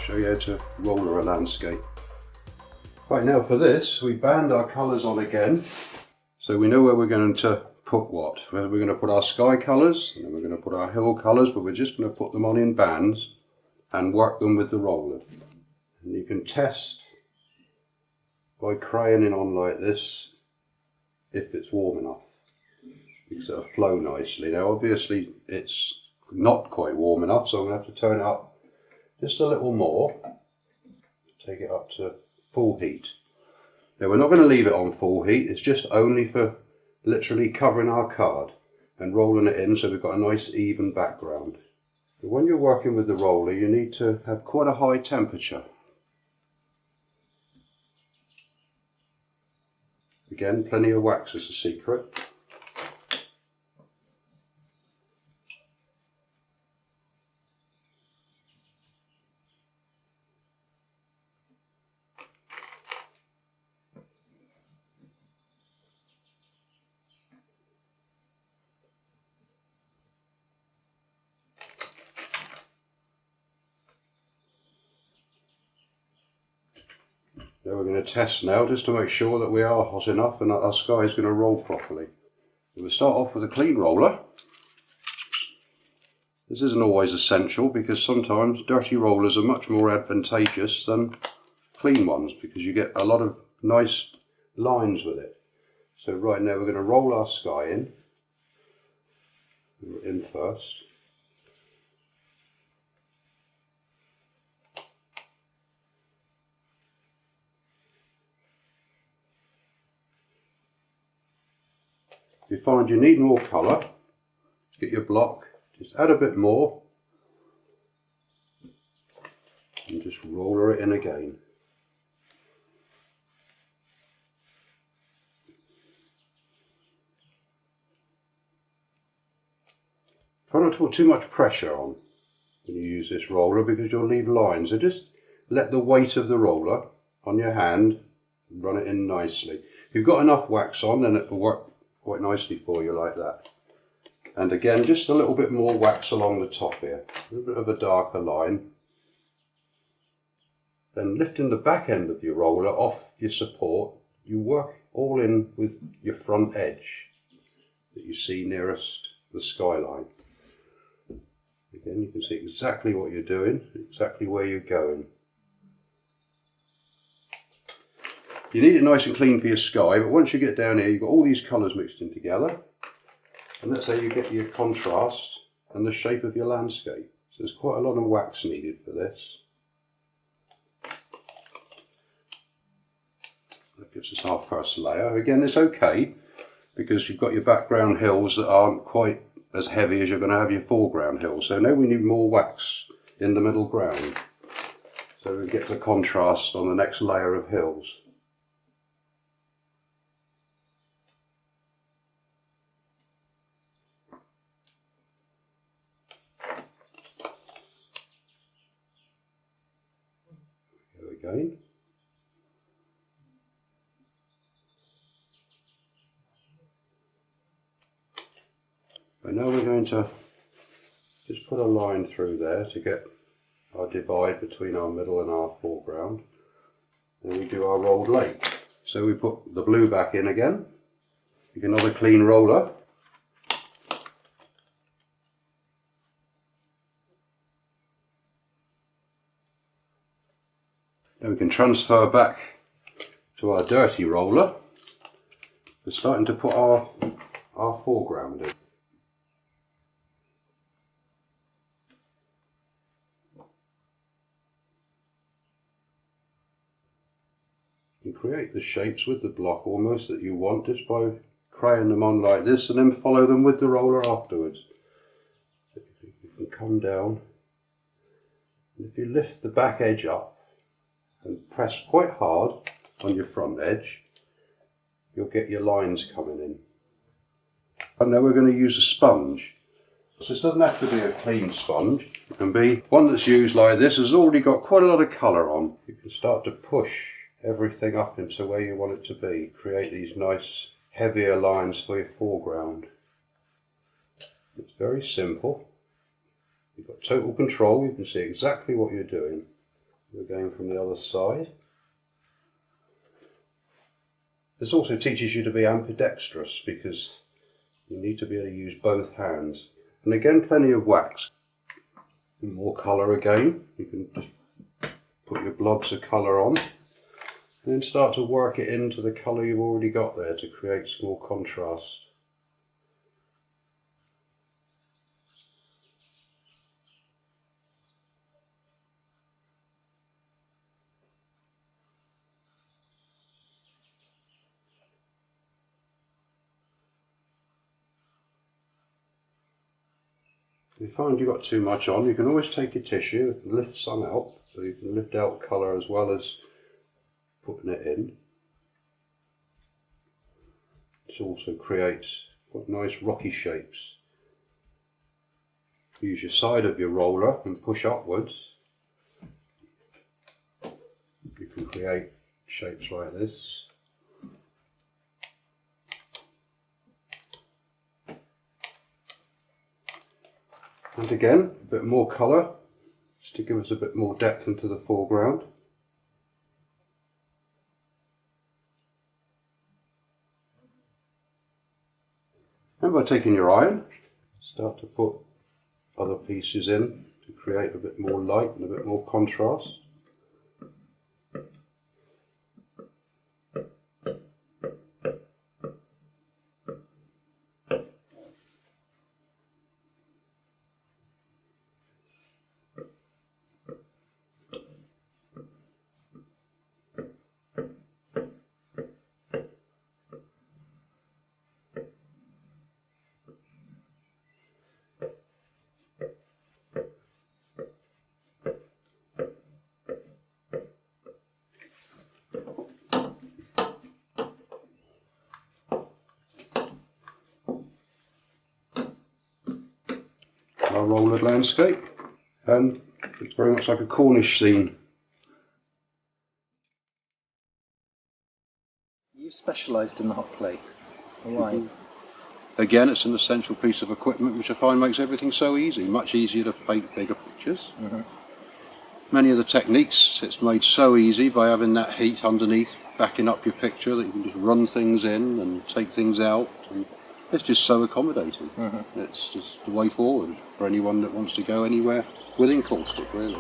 show you how to roller a landscape. Right, now for this, we band our colours on again, so we know where we're going to put what. We're going to put our sky colours, and then we're going to put our hill colours, but we're just going to put them on in bands and work them with the roller. And you can test by crayoning on like this if it's warm enough, because it'll flow nicely. Now obviously it's not quite warm enough, so I'm going to have to turn it up just a little more, take it up to full heat. Now we're not going to leave it on full heat, it's just only for literally covering our card and rolling it in so we've got a nice even background. But when you're working with the roller, you need to have quite a high temperature. Again, plenty of wax is a secret. Now we're going to test now just to make sure that we are hot enough and that our sky is going to roll properly. So we'll start off with a clean roller. This isn't always essential because sometimes dirty rollers are much more advantageous than clean ones because you get a lot of nice lines with it. So right now we're going to roll our sky in first. If you find you need more colour, get your block, just add a bit more and just roller it in again. Try not to put too much pressure on when you use this roller because you'll leave lines, so just let the weight of the roller on your hand run it in nicely. If you've got enough wax on, then it will work quite nicely for you like that. And again, just a little bit more wax along the top here, a little bit of a darker line. Then lifting the back end of your roller off your support, you work all in with your front edge that you see nearest the skyline. Again, you can see exactly what you're doing, exactly where you're going. You need it nice and clean for your sky, but once you get down here, you've got all these colours mixed in together. And that's how you get your contrast and the shape of your landscape. So there's quite a lot of wax needed for this. That gives us our first layer. Again, it's okay because you've got your background hills that aren't quite as heavy as you're going to have your foreground hills. So now we need more wax in the middle ground so we get the contrast on the next layer of hills. Again. And now we're going to just put a line through there to get our divide between our middle and our foreground. Then we do our rolled lake. So we put the blue back in again. Take another clean roller. Then we can transfer back to our dirty roller. We're starting to put our foreground in. You create the shapes with the block almost that you want just by crayoning them on like this and then follow them with the roller afterwards. So you can come down, and if you lift the back edge up and press quite hard on your front edge, you'll get your lines coming in. And now we're going to use a sponge. So this doesn't have to be a clean sponge, it can be one that's used like this, has already got quite a lot of colour on. You can start to push everything up into where you want it to be, create these nice heavier lines for your foreground. It's very simple. You've got total control, you can see exactly what you're doing. Again from the other side. This also teaches you to be ambidextrous because you need to be able to use both hands. And again, plenty of wax. And more colour again. You can just put your blobs of colour on and then start to work it into the colour you've already got there to create some more contrast. If you find you've got too much on, you can always take your tissue and lift some out, so you can lift out colour as well as putting it in. This also creates quite nice rocky shapes. Use your side of your roller and push upwards. You can create shapes like this. And again, a bit more colour, just to give us a bit more depth into the foreground. And by taking your iron, start to put other pieces in to create a bit more light and a bit more contrast. Our rollered landscape, and it's very much like a Cornish scene. You've specialised in the hot plate. Why? Again, it's an essential piece of equipment which I find makes everything so easy, much easier to paint bigger pictures. Many of the techniques, it's made so easy by having that heat underneath backing up your picture that you can just run things in and take things out. And it's just so accommodating. It's just the way forward for anyone that wants to go anywhere with Encaustic, really.